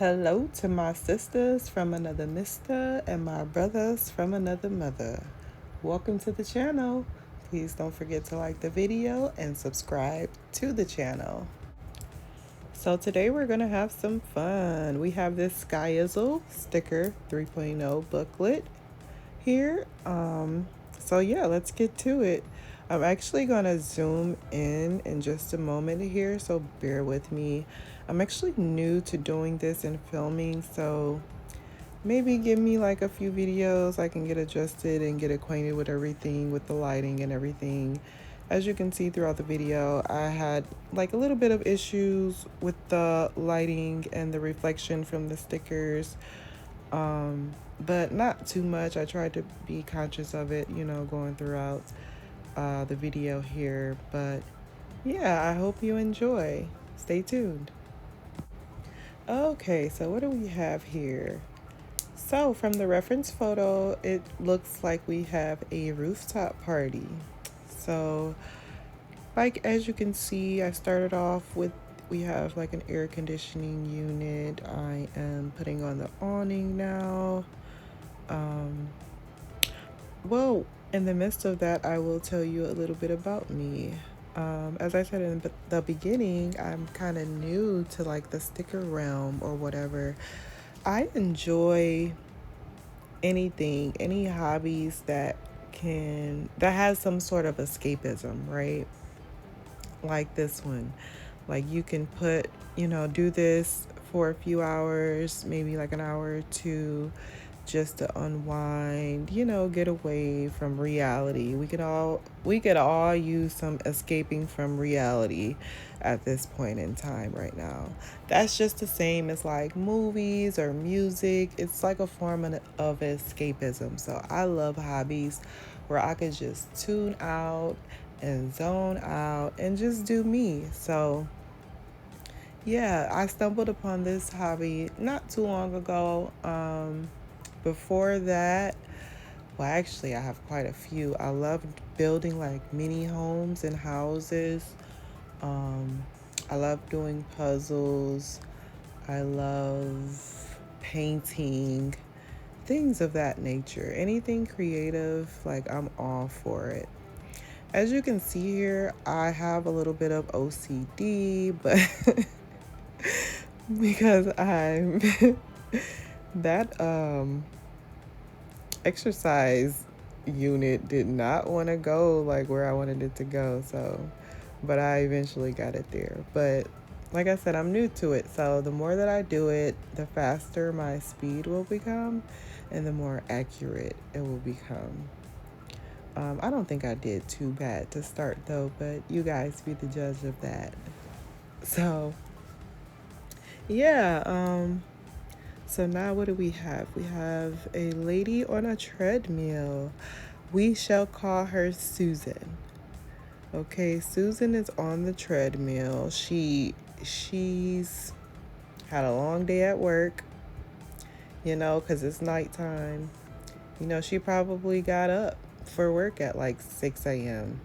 Hello to my sisters from another mister and my brothers from another mother. Welcome to the channel. Please don't forget to like the video and subscribe to the channel. So today we're going to have some fun. We have this Skyisle sticker 3.0 booklet here. So yeah, let's get to it. I'm actually going to zoom in just a moment here, so bear with me. I'm actually new to doing this and filming, so maybe give me like a few videos I can get adjusted and get acquainted with everything, with the lighting and everything. As you can see throughout the video, I had like a little bit of issues with the lighting and the reflection from the stickers, but not too much. I tried to be conscious of it, going throughout the video here. But yeah, I hope you enjoy. Stay tuned. Okay, so what do we have here? So from the reference photo, it looks like we have a rooftop party. So like as you can see, I started off with, we have like an air conditioning unit. I am putting on the awning now. Well, in the midst of that, I will tell you a little bit about me. As I said in the beginning, I'm kind of new to like the sticker realm or whatever. I enjoy anything, any hobbies that has some sort of escapism, right? Like this one. Like you can do this for a few hours, maybe like an hour or two, just to unwind, get away from reality. We could all use some escaping from reality at this point in time right now. That's just the same as like movies or music. It's like a form of escapism. So I love hobbies where I could just tune out and zone out and just do me. So yeah, I stumbled upon this hobby not too long ago. Before that, well, actually, I have quite a few. I love building like mini homes and houses. Um, I love doing puzzles. I love painting, things of that nature. Anything creative, like I'm all for it. As you can see here, I have a little bit of OCD, but because I'm that exercise unit did not want to go like where I wanted it to go. So, but I eventually got it there. But like I said, I'm new to it. So the more that I do it, the faster my speed will become and the more accurate it will become. I don't think I did too bad to start though, but you guys be the judge of that. So, yeah, so now what do we have? We have a lady on a treadmill. We shall call her Susan. Okay, Susan is on the treadmill. She's had a long day at work, because it's nighttime. She probably got up for work at like 6 a.m.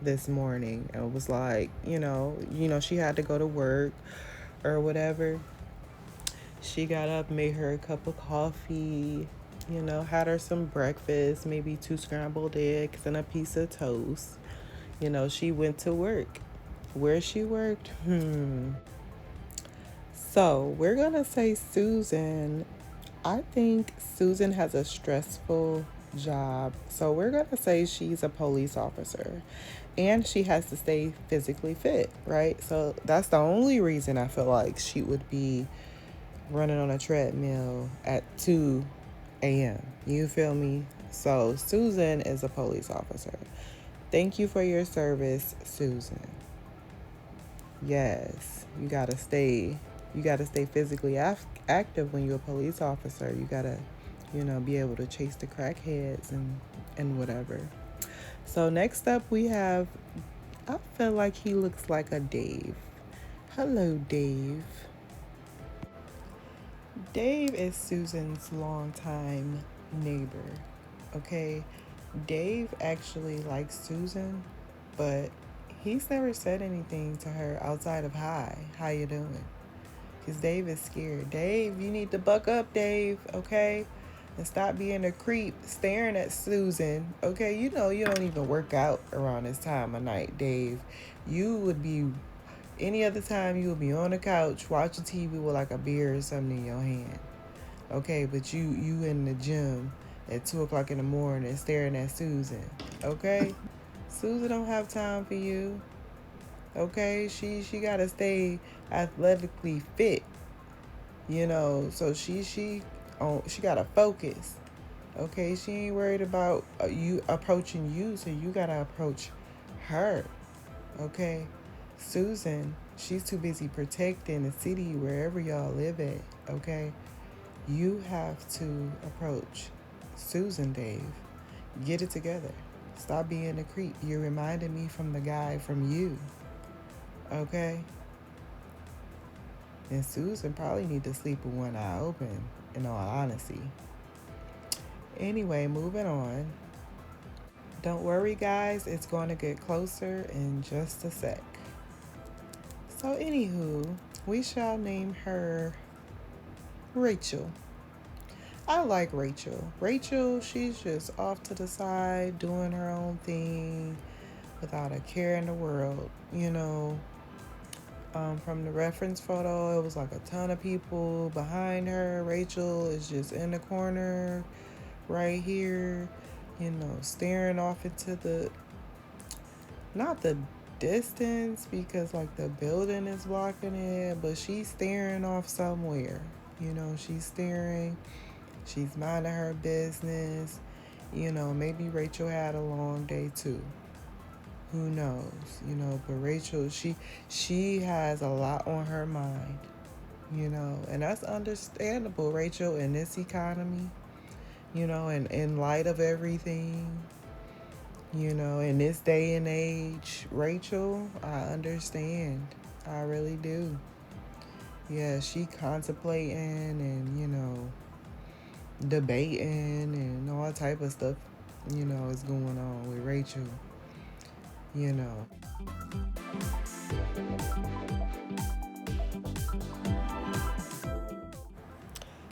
this morning and was like, she had to go to work or whatever. She got up, made her a cup of coffee, had her some breakfast, maybe 2 scrambled eggs and a piece of toast. She went to work. Where she worked? So we're going to say Susan. I think Susan has a stressful job. So we're going to say she's a police officer and she has to stay physically fit, right? So that's the only reason I feel like she would be running on a treadmill at 2 a.m. You feel me? So Susan is a police officer. Thank you for your service, Susan. Yes, you gotta stay physically active when you're a police officer. You gotta, be able to chase the crackheads and whatever. So next up we have, I feel like he looks like a Dave. Hello, Dave. Dave is Susan's longtime neighbor. Okay, Dave actually likes Susan, but he's never said anything to her outside of hi, how you doing? Because Dave is scared. Dave, you need to buck up, Dave, okay? And stop being a creep staring at Susan. Okay, you know you don't even work out around this time of night, Dave. You would be any other time you would be on the couch watching TV with like a beer or something in your hand. Okay, but you in the gym at 2 o'clock in the morning staring at Susan. Okay? Susan don't have time for you. Okay? She gotta stay athletically fit, so she gotta focus. Okay, she ain't worried about you approaching you, so you gotta approach her. Okay, Susan, she's too busy protecting the city wherever y'all live at. Okay, you have to approach Susan, Dave. Get it together. Stop being a creep. You're reminding me from the guy from you. Okay, and Susan probably need to sleep with one eye open. In all honesty. Anyway, moving on. Don't worry, guys, it's going to get closer in just a sec. So, anywho, we shall name her Rachel. I like Rachel. Rachel, she's just off to the side doing her own thing without a care in the world. From the reference photo, it was like a ton of people behind her. Rachel is just in the corner right here, staring off into not the distance because like the building is blocking it, but she's staring off somewhere. She's staring, she's minding her business. Maybe Rachel had a long day too. Who knows? But Rachel, she has a lot on her mind, and that's understandable, Rachel, in this economy, and in light of everything, in this day and age, Rachel, I understand. I really do. Yeah, she contemplating and, debating and all type of stuff, is going on with Rachel, you know.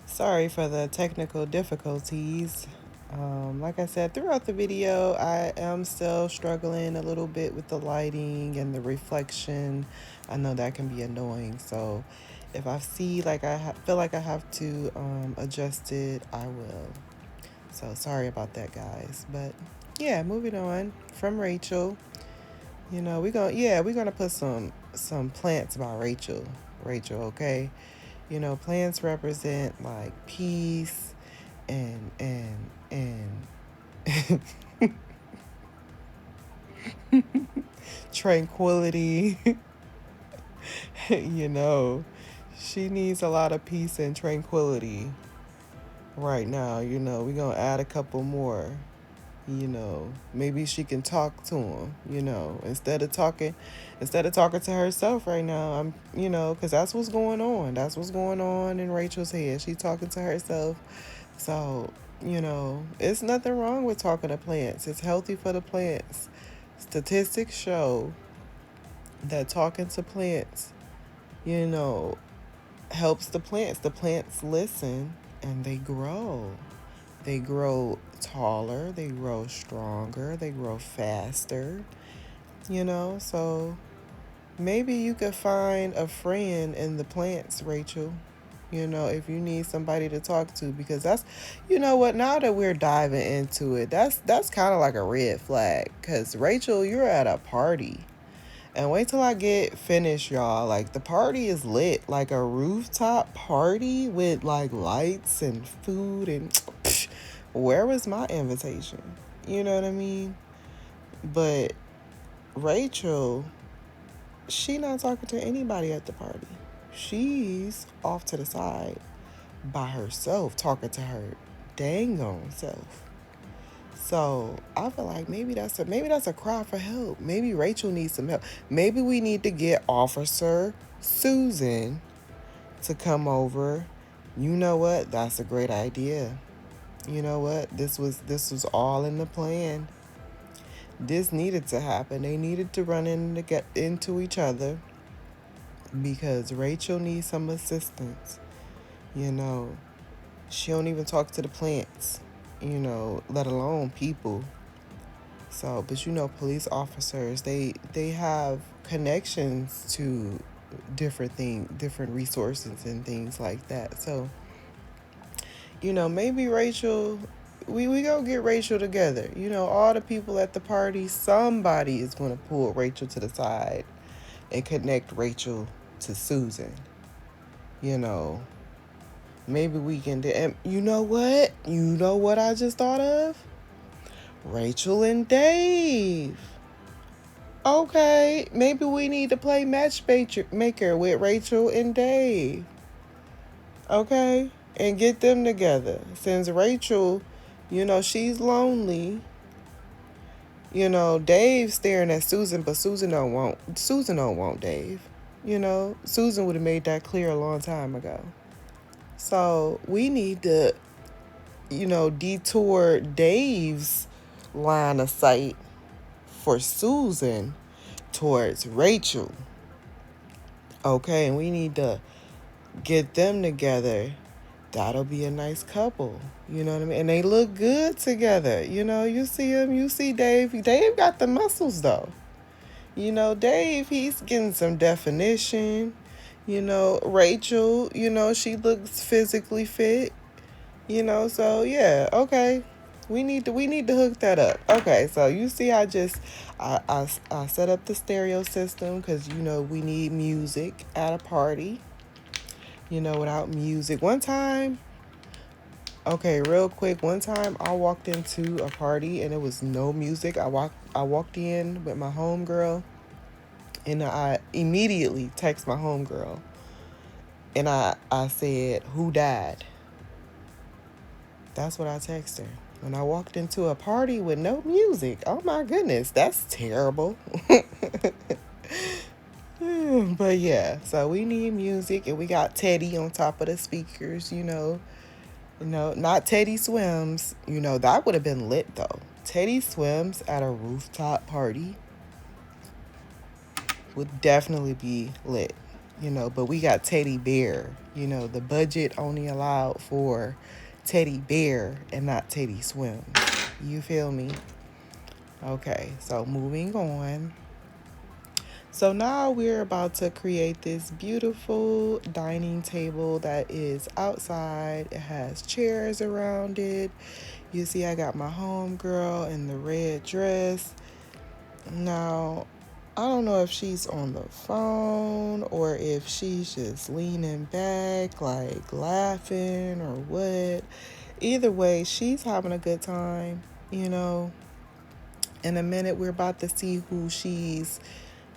Sorry for the technical difficulties. Like I said, throughout the video, I am still struggling a little bit with the lighting and the reflection. I know that can be annoying. So if I see like feel like I have to adjust it, I will. So sorry about that, guys. But yeah, moving on from Rachel. We're gonna put some plants about Rachel. Rachel, okay? Plants represent like peace and tranquility. you know, she needs a lot of peace and tranquility right now. We're gonna add a couple more. Maybe she can talk to him. Instead of talking to herself right now. Because that's what's going on. That's what's going on in Rachel's head. She's talking to herself. So it's nothing wrong with talking to plants. It's healthy for the plants. Statistics show that talking to plants, you know, helps the plants. The plants listen and they grow. They grow taller, they grow stronger, they grow faster, So maybe you could find a friend in the plants, Rachel. If you need somebody to talk to, because that's, what, now that we're diving into it, that's kind of like a red flag. Because Rachel, you're at a party. And wait till I get finished, y'all. Like, the party is lit. Like a rooftop party with like lights and food and psh, where was my invitation? You know what I mean? But Rachel, she not talking to anybody at the party. She's off to the side by herself, talking to her dang on self. So I feel like maybe that's a cry for help. Maybe Rachel needs some help. Maybe we need to get Officer Susan to come over. You know what? That's a great idea. You know what? This was all in the plan. This needed to happen. They needed to run in to get into each other. because Rachel needs some assistance. You know, she don't even talk to the plants, let alone people. So, but police officers, they have connections to different resources and things like that. So, maybe Rachel, we go get Rachel together. All the people at the party, somebody is going to pull Rachel to the side and connect Rachel to Susan. You know, maybe we can. And you know what? You know what I just thought of? Rachel and Dave. Okay, maybe we need to play matchmaker with Rachel and Dave. Okay, and get them together. Since Rachel, she's lonely. Dave's staring at Susan, but Susan don't want Dave. Susan would have made that clear a long time ago. So we need to, detour Dave's line of sight for Susan towards Rachel. Okay, and we need to get them together. That'll be a nice couple. You know what I mean? And they look good together. You see him, you see Dave. Dave got the muscles though. Dave, he's getting some definition. Rachel, she looks physically fit. So yeah, okay. We need to hook that up. Okay, so you see I set up the stereo system because we need music at a party. Without music. Real quick, one time I walked into a party and it was no music. I walked in with my homegirl and I immediately text my homegirl and I said, "Who died?" That's what I texted her. When I walked into a party with no music. Oh my goodness, that's terrible. But yeah, so we need music and we got Teddy on top of the speakers, not Teddy Swims. That would have been lit though. Teddy Swims at a rooftop party would definitely be lit. But we got Teddy Bear. The budget only allowed for Teddy Bear and not Teddy Swims. You feel me? Okay, so moving on. So now we're about to create this beautiful dining table that is outside. It has chairs around it. You see I got my homegirl in the red dress. Now, I don't know if she's on the phone or if she's just leaning back, like laughing or what. Either way, she's having a good time, In a minute, we're about to see who she's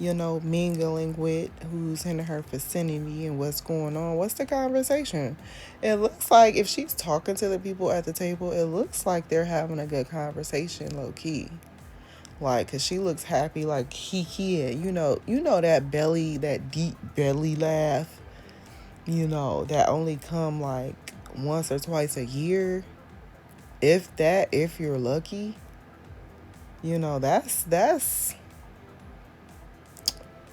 mingling with, who's in her vicinity and what's going on. What's the conversation? It looks like if she's talking to the people at the table, it looks like they're having a good conversation, low key. Like, cause she looks happy, like kid. That deep belly laugh, that only come like once or twice a year. If you're lucky,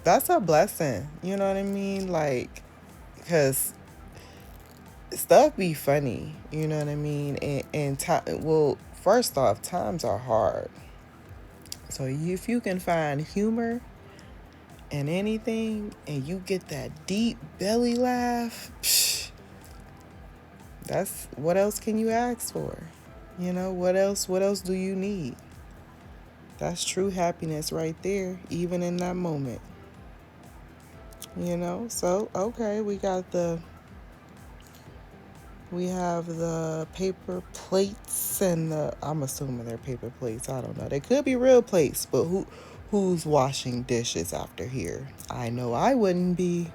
that's a blessing. You know what I mean? Like, because stuff be funny. You know what I mean? And well, first off, times are hard. So if you can find humor in anything and you get that deep belly laugh, that's what else can you ask for? What else do you need? That's true happiness right there, even in that moment. So okay, we have the paper plates and I'm assuming they're paper plates. I don't know. They could be real plates, but who's washing dishes after here? I know I wouldn't be.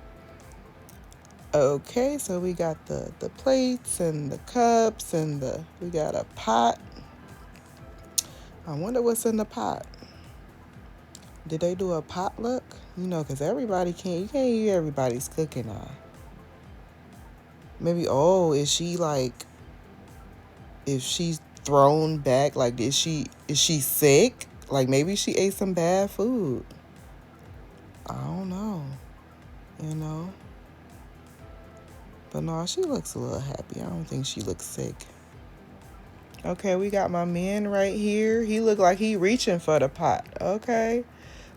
Okay, so we got the plates and the cups and we got a pot. I wonder what's in the pot. Did they do a potluck? Because you can't eat everybody's cooking now. Maybe, is she's thrown back? Like, is she sick? Like, maybe she ate some bad food. I don't know. you know. But no, she looks a little happy. I don't think she looks sick. Okay, we got my man right here. He look like he reaching for the pot. Okay.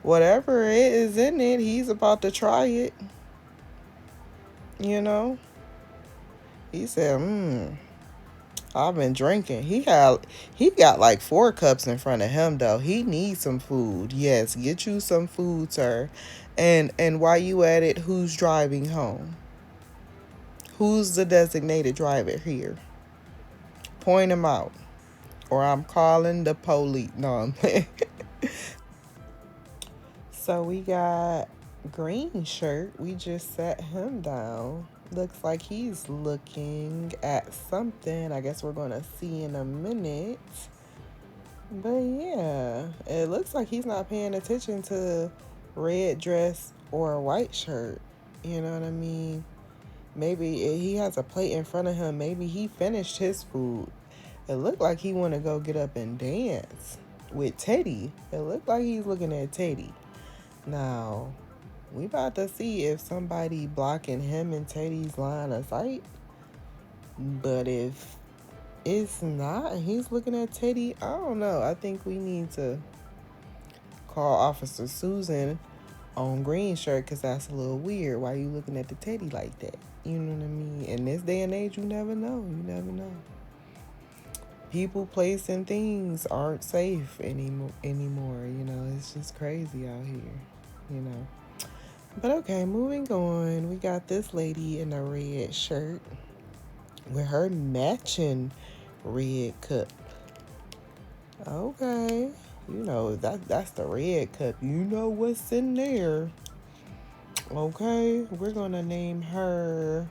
Whatever it is in it, he's about to try it. You know? He said, I've been drinking. He got like 4 cups in front of him though. He needs some food. Yes, get you some food, sir. And while you at it, who's driving home? Who's the designated driver here? Point him out. Or I'm calling the police. No, I'm playing. So we got green shirt. We just sat him down. Looks like he's looking at something. I guess we're gonna see in a minute. But yeah, it looks like he's not paying attention to red dress or a white shirt. You know what I mean? Maybe he has a plate in front of him. Maybe he finished his food. It looked like he want to go get up and dance with Teddy. It looked like he's looking at Teddy. Now, we about to see if somebody blocking him and Teddy's line of sight. But if it's not, he's looking at Teddy, I don't know. I think we need to call Officer Susan on green shirt because that's a little weird. Why you looking at the Teddy like that? You know what I mean? In this day and age, you never know. You never know. People, place, and things aren't safe anymore. You know, it's just crazy out here. You know. But okay, moving on. We got this lady in a red shirt with her matching red cup. Okay. You know, that's the red cup. You know what's in there. Okay, we're gonna name her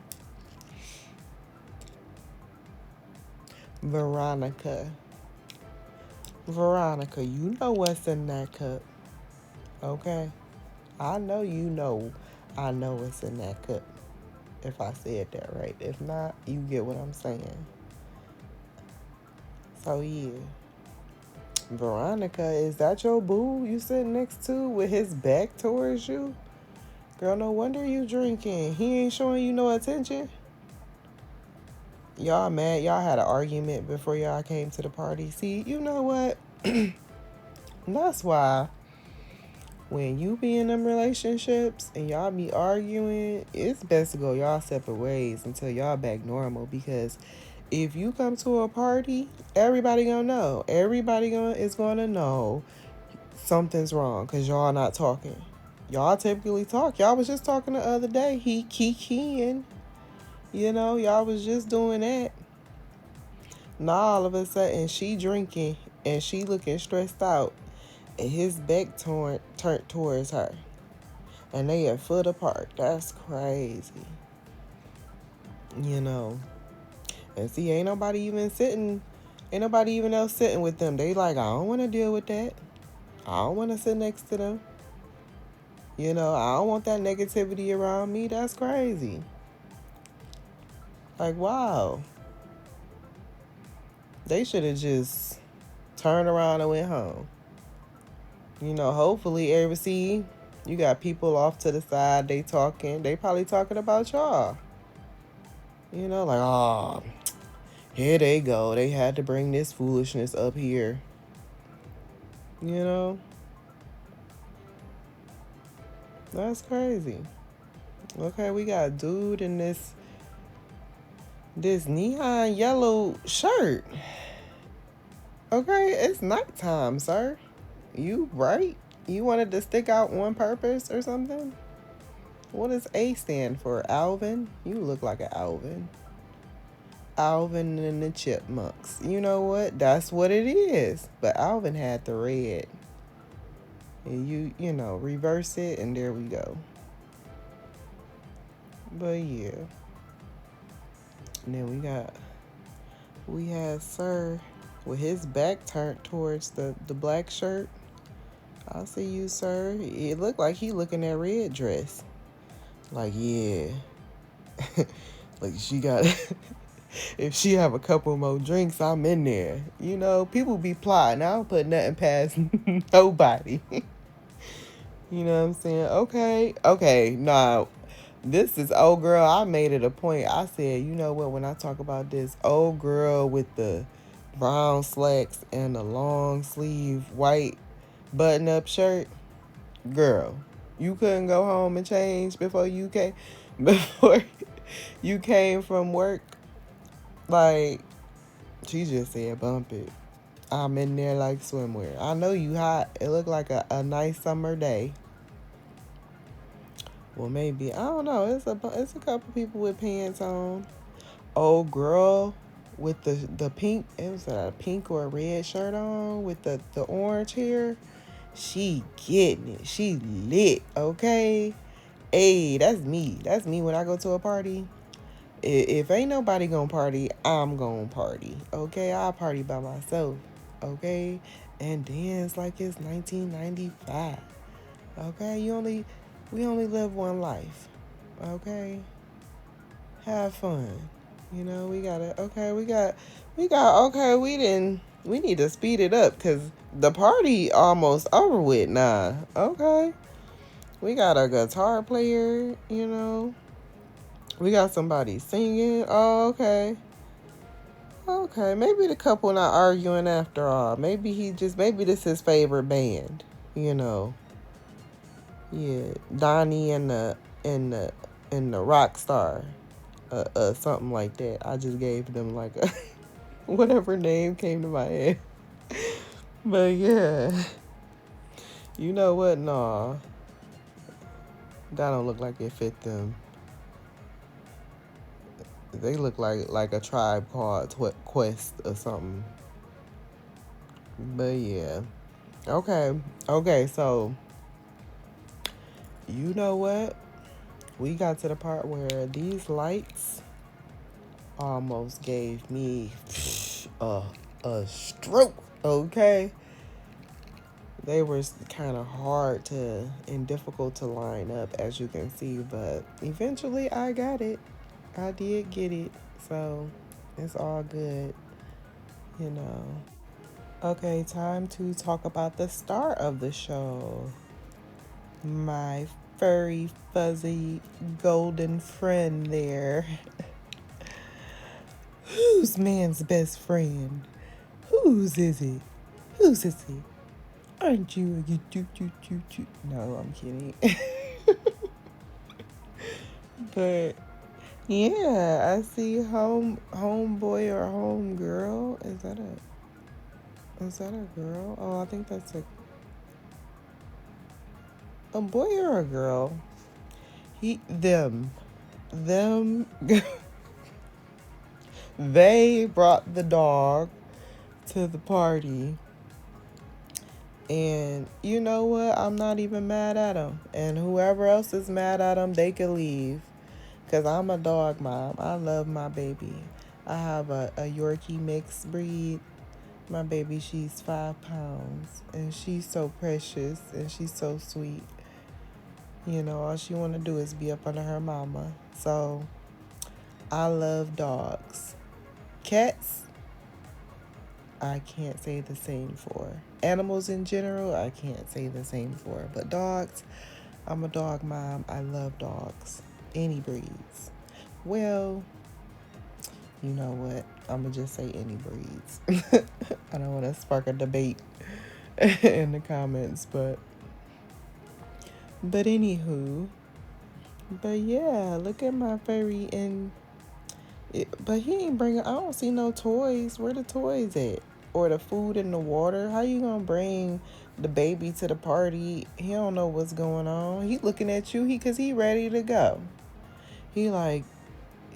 Veronica. Veronica, you know what's in that cup. Okay? I know you know I know what's in that cup. If I said that right. If not, you get what I'm saying. So yeah. Veronica, is that your boo you sitting next to with his back towards you? Girl, no wonder you drinking. He ain't showing you no attention. Y'all mad? Y'all had an argument before y'all came to the party. See, you know what? That's why when you be in them relationships and y'all be arguing, it's best to go y'all separate ways until y'all back normal. Because if you come to a party, everybody gonna know. Everybody is gonna know something's wrong because y'all not talking. Y'all typically talk. Y'all was just talking the other day. He kikiing. You know, y'all was just doing that. Now all of a sudden she drinking and she looking stressed out and his back turned towards her. And they a foot apart. That's crazy. You know. And see, ain't nobody even else sitting with them. They like, I don't want to deal with that. I don't want to sit next to them. You know, I don't want that negativity around me. That's crazy. Like, wow. They should have just turned around and went home. You know, hopefully, see, you got people off to the side. They talking. They probably talking about y'all. You know, like, oh, here they go. They had to bring this foolishness up here. You know? That's crazy. Okay, we got a dude in this neon yellow shirt. Okay, it's nighttime, sir. You right? You wanted to stick out on purpose or something? What does A stand for? Alvin? You look like an Alvin. Alvin and the Chipmunks. You know what? That's what it is. But Alvin had the red. And you know, reverse it and there we go. But yeah. And then we had Sir with his back turned towards the black shirt. I see you, sir. It looked like he looking at red dress. Like, yeah. Like she got if she have a couple more drinks, I'm in there. You know, people be plotting. I don't put nothing past nobody. You know what I'm saying? Okay. Nah. This is old girl. I made it a point. I said, you know what? When I talk about this old girl with the brown slacks and the long sleeve white button up shirt, girl, you couldn't go home and change before you came before you came from work. Like, she just said, bump it. I'm in there like swimwear. I know you hot. It looked like a nice summer day. Well, maybe, I don't know. It's a couple people with pants on. Old girl with the pink. It was a pink or a red shirt on with the orange hair. She getting it. She lit. Okay. Hey, that's me. That's me when I go to a party. If ain't nobody gonna party, I'm gonna party. Okay, I'll party by myself. Okay, and dance like it's 1995. Okay, we only live one life. Okay, have fun. You know, we gotta. Okay, Okay, we need to speed it up because the party almost over with now. Okay, we got a guitar player. You know, we got somebody singing. Oh, okay. Okay, maybe the couple not arguing after all. Maybe this is his favorite band. You know, yeah, Donnie and the rock star, something like that. I just gave them like a whatever name came to my head. But yeah, you know what? Nah, that don't look like it fit them. They look like a tribe called Quest or something. But yeah, okay. So you know what? We got to the part where these lights almost gave me a, a stroke, okay? They were kind of hard to and difficult to line up, as you can see, but eventually I got it. I did get it, so it's all good, you know. Okay, time to talk about the star of the show. My furry, fuzzy, golden friend there. Who's man's best friend? Whose is it? Whose is it? Aren't you a you? No, I'm kidding. But yeah, I see homeboy or homegirl. Is that a girl? Oh, I think that's a boy or a girl. Them they brought the dog to the party. And you know what? I'm not even mad at them. And whoever else is mad at them, they can leave. Because I'm a dog mom. I love my baby. I have a Yorkie mixed breed. My baby, she's 5 pounds. And she's so precious. And she's so sweet. You know, all she want to do is be up under her mama. So, I love dogs. Cats, I can't say the same for. Animals in general, I can't say the same for. But dogs, I'm a dog mom. I love dogs. Any breeds. Well, you know what? I'm going to just say any breeds. I don't want to spark a debate in the comments, but anywho. But yeah, look at my furry but he ain't bringing. I don't see no toys. Where the toys at? Or the food and the water? How you gonna bring the baby to the party? He don't know what's going on. He looking at you. Cause he ready to go. He like,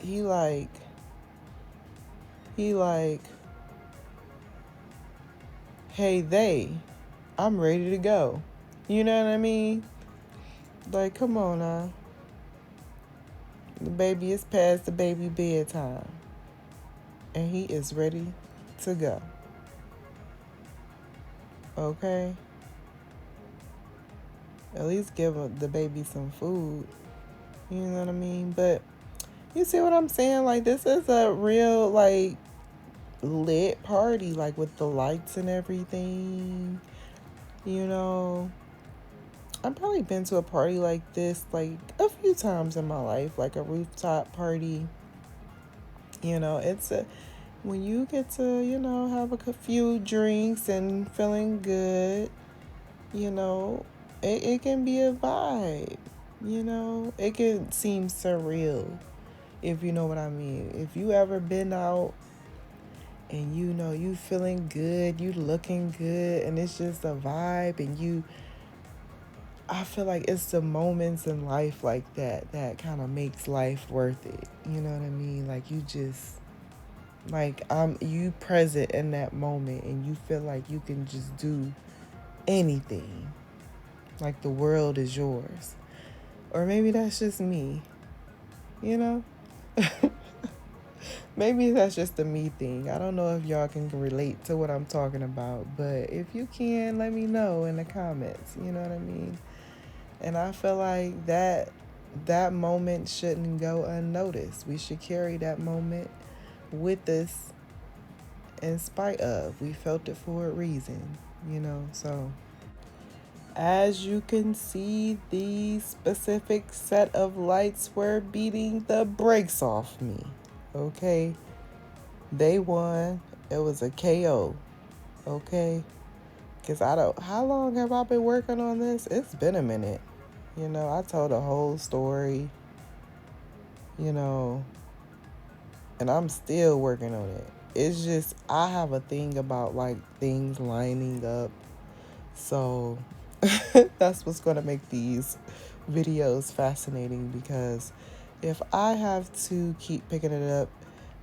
he like, he like. Hey, I'm ready to go. You know what I mean? Like, come on now. The baby is past the baby bedtime. And he is ready to go. Okay? At least give the baby some food. You know what I mean? But you see what I'm saying? Like, this is a real, like, lit party. Like, with the lights and everything. You know? I've probably been to a party like this like a few times in my life, like a rooftop party. It's a when you get to, have a few drinks and feeling good, you know, it can be a vibe. It can seem surreal, if you know what I mean. If you ever been out and you feeling good, you looking good, and it's just a vibe, and I feel like it's the moments in life like that kind of makes life worth it. You know what I mean? Like you just like you present in that moment, and you feel like you can just do anything. Like the world is yours. Or maybe that's just me, you know? Maybe that's just a me thing. I don't know if y'all can relate to what I'm talking about, but if you can, let me know in the comments. You know what I mean? And I feel like that moment shouldn't go unnoticed. We should carry that moment with us in spite of. We felt it for a reason, So as you can see, these specific set of lights were beating the brakes off me. Okay? They won. It was a KO. Okay? Because how long have I been working on this? It's been a minute. I told a whole story, you know, and I'm still working on it. It's just, I have a thing about like things lining up. So that's what's going to make these videos fascinating, because if I have to keep picking it up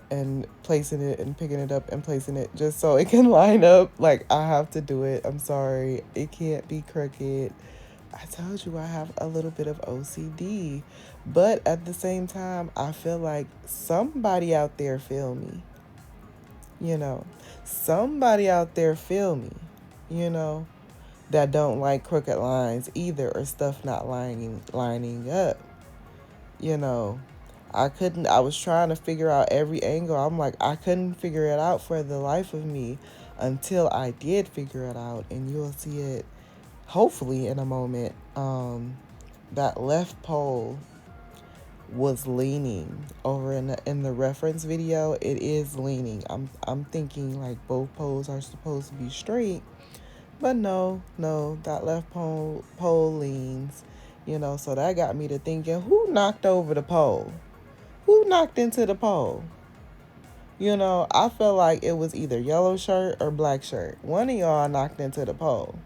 and placing it and picking it up and placing it just so it can line up, like I have to do it. I'm sorry. It can't be crooked. I told you I have a little bit of OCD, but at the same time, I feel like somebody out there feel me, you know, somebody out there feel me, you know, that don't like crooked lines either, or stuff not lining up, you know. I was trying to figure out every angle. I'm like, I couldn't figure it out for the life of me until I did figure it out, and you'll see it hopefully in a moment. That left pole was leaning over in the reference video. It is leaning. I'm thinking like both poles are supposed to be straight, but no, that left pole leans. So that got me to thinking, who knocked over the pole? Who knocked into the pole? I feel like it was either yellow shirt or black shirt. One of y'all knocked into the pole.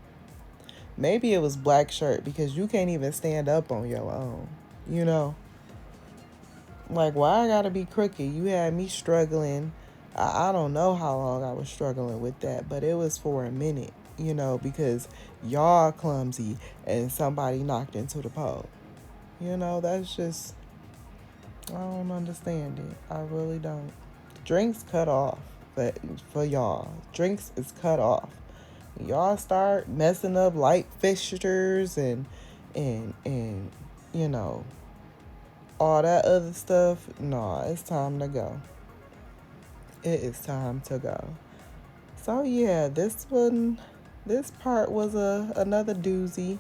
Maybe it was black shirt, because you can't even stand up on your own. You know? Like, why I gotta be crooked? You had me struggling. I don't know how long I was struggling with that, but it was for a minute, because y'all clumsy and somebody knocked into the pole. That's just, I don't understand it. I really don't. Drinks cut off, but for y'all, drinks is cut off. Y'all start messing up light fixtures and all that other stuff. Nah, it's time to go. It is time to go. So yeah, this part was another doozy.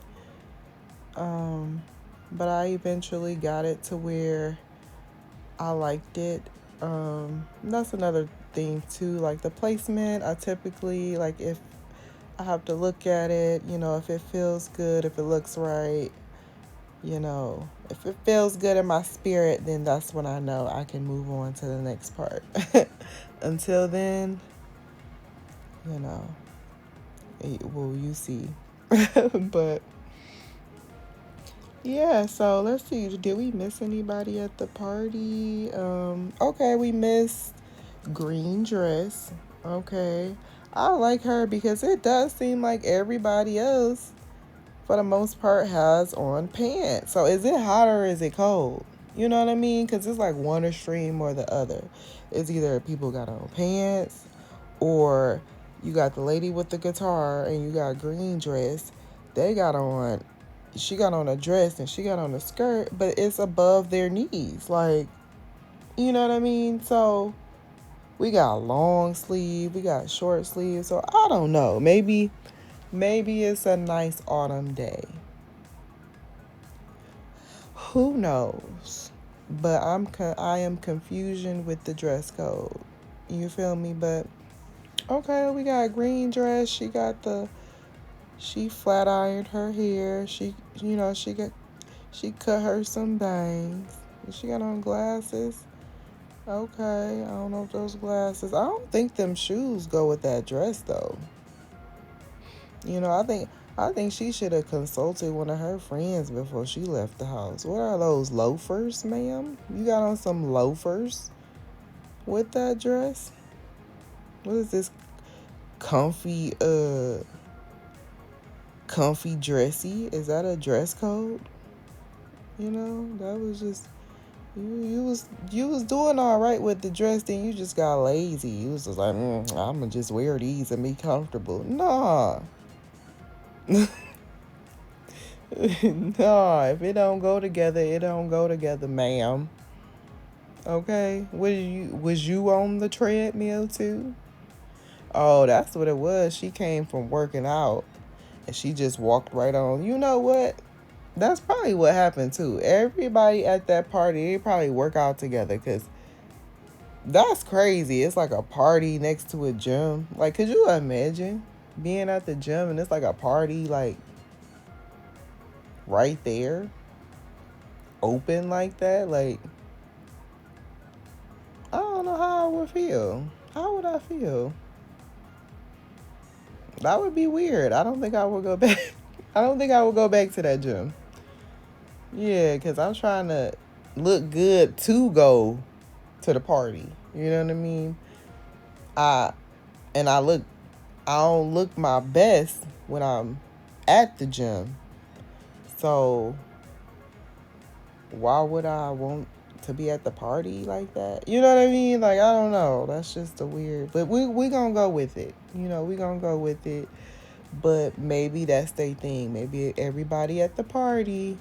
But I eventually got it to where I liked it. That's another thing too, like the placement. I typically, like, if I have to look at it, if it feels good, if it looks right, if it feels good in my spirit, then that's when I know I can move on to the next part. Until then, well, you see. But yeah, so let's see. Did we miss anybody at the party? Okay, we missed green dress. Okay. I like her because it does seem like everybody else, for the most part, has on pants. So is it hot or is it cold? You know what I mean? Because it's like one extreme or the other. It's either people got on pants, or you got the lady with the guitar and you got green dress. She got on a dress and she got on a skirt, but it's above their knees. Like, you know what I mean? So we got long sleeve, we got short sleeve. So I don't know. Maybe it's a nice autumn day. Who knows? But I am confusion with the dress code. You feel me? But okay, we got a green dress. She flat ironed her hair. She cut her some bangs. She got on glasses. Okay, I don't know if those glasses. I don't think them shoes go with that dress though. I think she should have consulted one of her friends before she left the house. What are those loafers, ma'am? You got on some loafers with that dress? What is this comfy comfy dressy? Is that a dress code? That was just you was doing all right with the dress, then you just got lazy. You was just like, I'ma just wear these and be comfortable. Nah. Nah, if it don't go together, it don't go together, ma'am. Okay? Was you on the treadmill too? Oh, that's what it was. She came from working out and she just walked right on. You know what? That's probably what happened too. Everybody at that party, they probably work out together because that's crazy. It's like a party next to a gym. Like, could you imagine being at the gym and it's like a party, like, right there, open like that? Like, I don't know how I would feel. How would I feel? That would be weird. I don't think I would go back. I don't think I would go back to that gym. Yeah, because I'm trying to look good to go to the party. You know what I mean? I and I don't look my best when I'm at the gym. So why would I want to be at the party like that? You know what I mean? Like, I don't know. That's just a weird. But we gonna go with it. We gonna go with it. But maybe that's their thing. Maybe everybody at the party,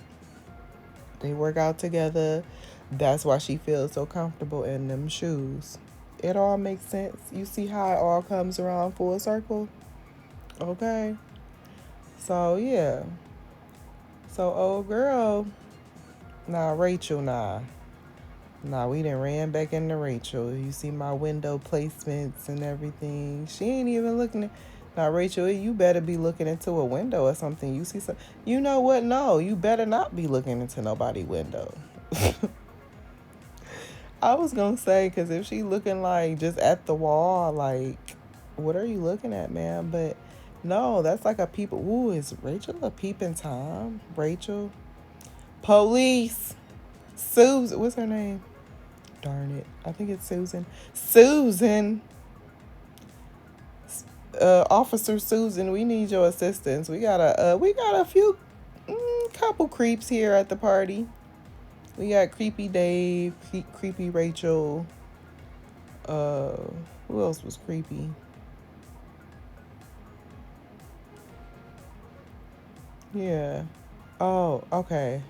they work out together. That's why she feels so comfortable in them shoes. It all makes sense. You see how it all comes around full circle? Okay. So, yeah. So, old girl. Nah, Rachel, nah. Nah, we done ran back into Rachel. You see my window placements and everything. She ain't even looking at. Now, Rachel, you better be looking into a window or something. You see some. You know what? No, you better not be looking into nobody's window. I was gonna say, because if she looking like just at the wall, like, what are you looking at, man? But no, that's like a peep. Ooh, is Rachel a peeping Tom? Rachel? Police. Susan. What's her name? Darn it. I think it's Susan. Susan. Officer Susan, we need your assistance. We got a few couple creeps here at the party. We got creepy Dave, creepy Rachel. Uh, who else was creepy? Yeah. Oh, okay.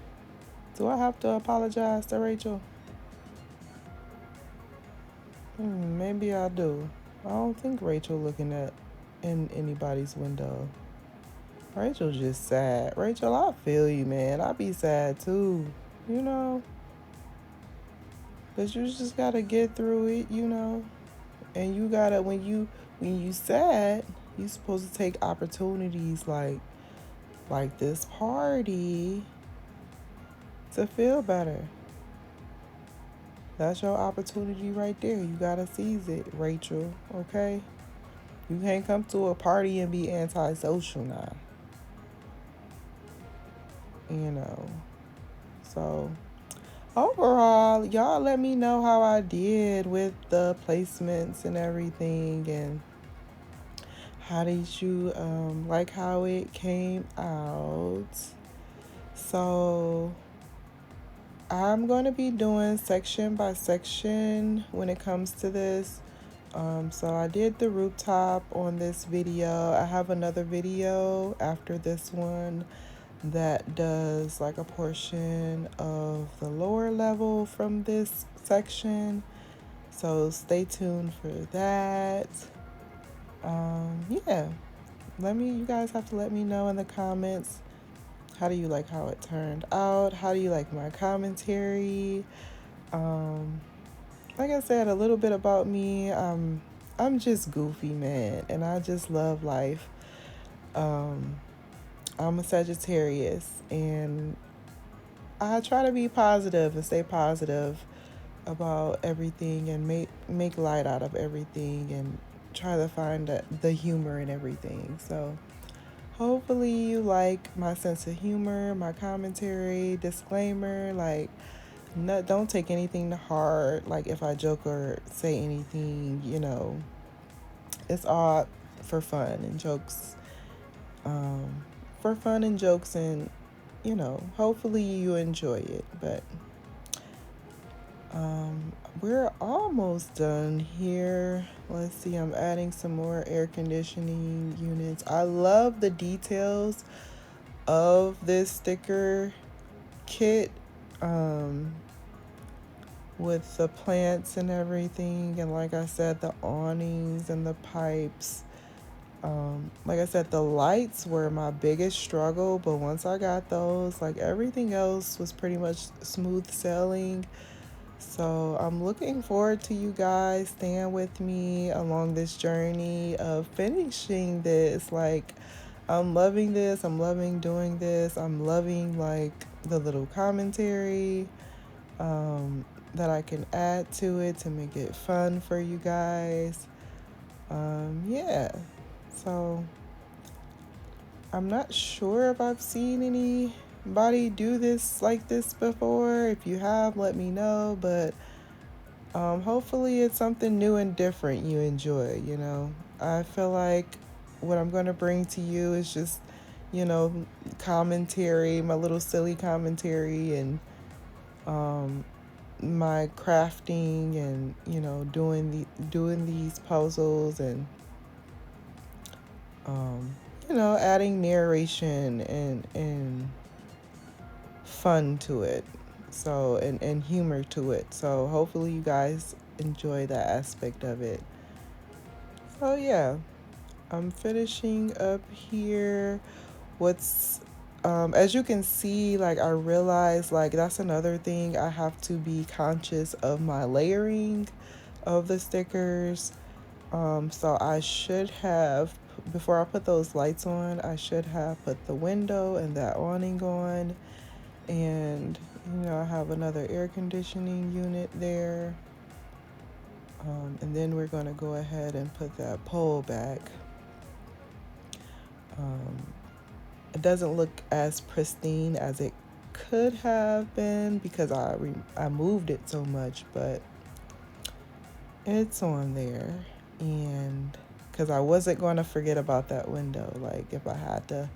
Do I have to apologize to Rachel? Maybe I do. I don't think Rachel looking at in anybody's window. Rachel just sad. Rachel, I feel you, man. I be sad too, you know. But you just gotta get through it. And you gotta when you sad, you supposed to take opportunities like this party to feel better. That's your opportunity right there. You gotta seize it, Rachel. Okay? You can't come to a party and be antisocial now. You know. So overall, y'all let me know how I did with the placements and everything, and how did you like how it came out. So I'm going to be doing section by section when it comes to this. So I did the rooftop on this video. I have another video after this one that does like a portion of the lower level from this section. So stay tuned for that. Yeah. You guys have to let me know in the comments How do you like how it turned out? How do you like my commentary? Um, like I said, a little bit about me. I'm just goofy, man, and I just love life. Um, I'm a Sagittarius, and I try to be positive and stay positive about everything and make light out of everything and try to find the humor in everything. So hopefully you like my sense of humor, my commentary, disclaimer, like no, don't take anything to heart. Like if I joke or say anything, it's all for fun and jokes. For fun and jokes, and hopefully you enjoy it. But we're almost done here. Let's see, I'm adding some more air conditioning units. I love the details of this sticker kit, with the plants and everything. And like I said, the awnings and the pipes. Like I said, the lights were my biggest struggle, but once I got those, like everything else was pretty much smooth sailing. So I'm looking forward to you guys staying with me along this journey of finishing this. Like, I'm loving this. I'm loving doing this. I'm loving like the little commentary that I can add to it to make it fun for you guys. Yeah. So I'm not sure if I've seen anybody do this like this before. If you have, let me know. But hopefully it's something new and different you enjoy. I feel like what I'm going to bring to you is just, commentary, my little silly commentary, and my crafting, and doing these puzzles, and adding narration and fun to it, so and humor to it. So hopefully you guys enjoy that aspect of it. So yeah, I'm finishing up here. What's As you can see, like I realized, like that's another thing, I have to be conscious of my layering of the stickers. So I should have, before I put those lights on, I should have put the window and that awning on. And, I have another air conditioning unit there. And then we're going to go ahead and put that pole back. It doesn't look as pristine as it could have been because I moved it so much, but it's on there. And because I wasn't going to forget about that window, like if I had to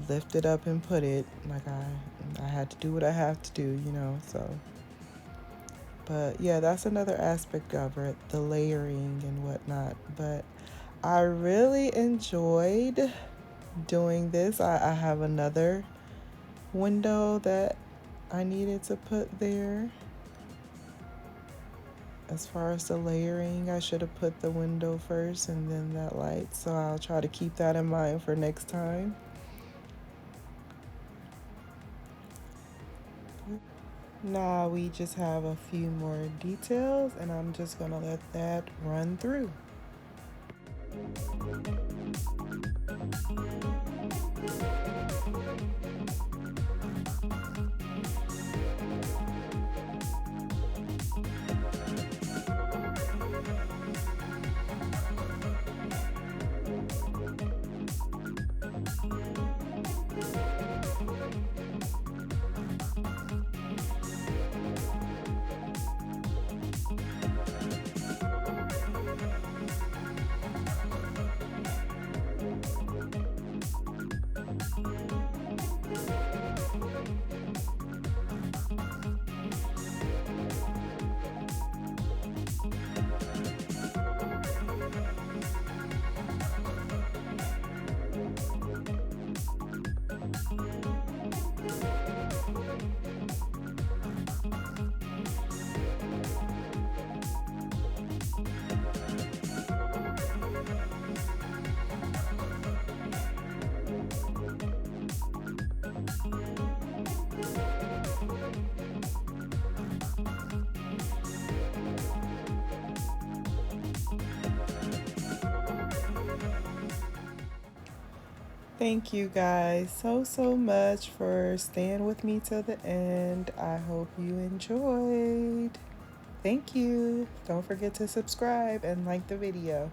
lift it up and put it, like I had to do what I have to do. So but yeah, that's another aspect of it, the layering and whatnot. But I really enjoyed doing this. I have another window that I needed to put there. As far as the layering, I should have put the window first and then that light. So I'll try to keep that in mind for next time. Now we just have a few more details, and I'm just gonna let that run through. Thank you guys so much for staying with me till the end. I hope you enjoyed. Thank you. Don't forget to subscribe and like the video.